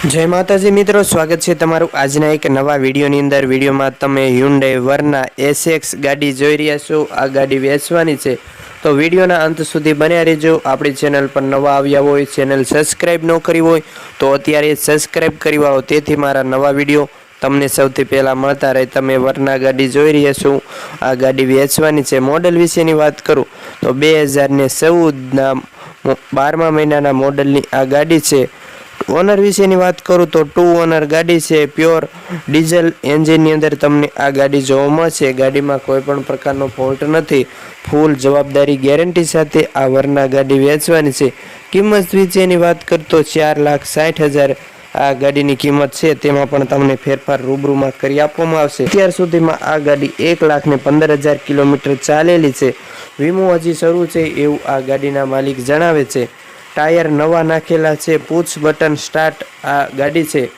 जय माताजी मित्रों, स्वागत है तमारू आजना एक नवा विडियोनी अंदर। विडियो में तमे Hyundai Verna SX गाड़ी जोई रह्या छो। आ गाड़ी वेचवानी छे तो विडियोना अंत सुधी बन्या रहेजो। आपणी चेनल पर नवा आव्या होय, चेनल सब्सक्राइब न करी होय तो अत्यारे सब्सक्राइब करी वाळो, तेथी मारा नवा विडियो तमने सौथी पहेला मळता रहे। तमे Verna गाड़ी जोई रह्या छो। आ गाड़ी वेचवानी छे। मॉडल विशेनी वात करूं तो 2014 ना 12 महीनाना मॉडलनी आ गाड़ी छे। ओनर विशेनी बात करूँ तो 2 ओनर गाड़ी से प्योर डीजल एंजीन अंदर तमने आ गाड़ी जोवा मळशे। गाड़ी में कोईपण प्रकारनो फॉल्ट नहीं, फूल जवाबदारी गेरंटी साथे आ Verna गाड़ी वेचवानी छे। किंमत विशेनी बात करूँ तो 4,60,000 आ गाड़ीनी किंमत छे। तेमां पण तमने फेरफार रूबरू में करी आपवामां आवशे। अत्यार सुधीमां आ गाड़ी 1,15,000 किलोमीटर चालेली छे। वीमो हजी शरू छे एवुं आ गाड़ीना मालिक जणावे छे। टायर नवा नाखेला छे। पुश बटन स्टार्ट आ गाड़ी छे।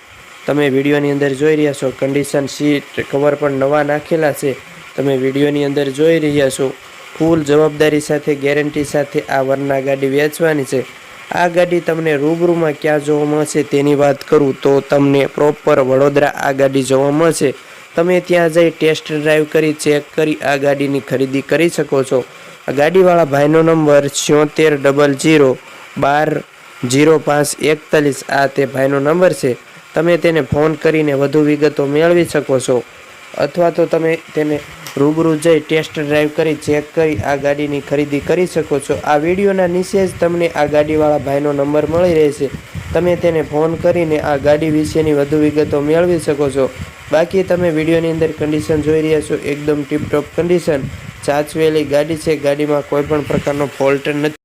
तमे विडियोनी अंदर जोई रह्या छो। कंडीशन सीट कवर पण नवा नाखेला छे। तमे विडियोनी अंदर जोई रह्या छो। फूल जवाबदारी साथे गेरंटी साथे आ Verna गाड़ी वेचवानी छे। आ गाड़ी तमने रूबरू में क्या जोवा मळशे तेनी वात करूं तो तमने प्रोपर वडोदरा आ गाड़ी जोवा मळशे। तमे त्यां जई टेस्ट ड्राइव करी चेक करी आ गाड़ीनी खरीदी करी शको छो। आ गाड़ीवाळा भाईनो नंबर 7600120541 आ ते भाईनो नंबर छे। तमे तेने फोन करीने वधु विगतो मेळवी शको छो, अथवा तो तमे तेने रूबरू जई टेस्ट ड्राइव करी चेक करी आ गाड़ीनी खरीदी करी शको छो। आ विडियोना नीचे ज तमने आ गाड़ीवाळा भाईनो नंबर मळी रहेशे। तमे तेने फोन करीने आ गाड़ी विशेनी वधु विगतो मेळवी शको छो। बाकी तमे विडियोनी अंदर कंडीशन जोई रह्या छो, एकदम टीप टॉप कंडीशन साचवेली गाड़ी छे। गाड़ी में कोईपण प्रकारनो फॉल्ट नहीं।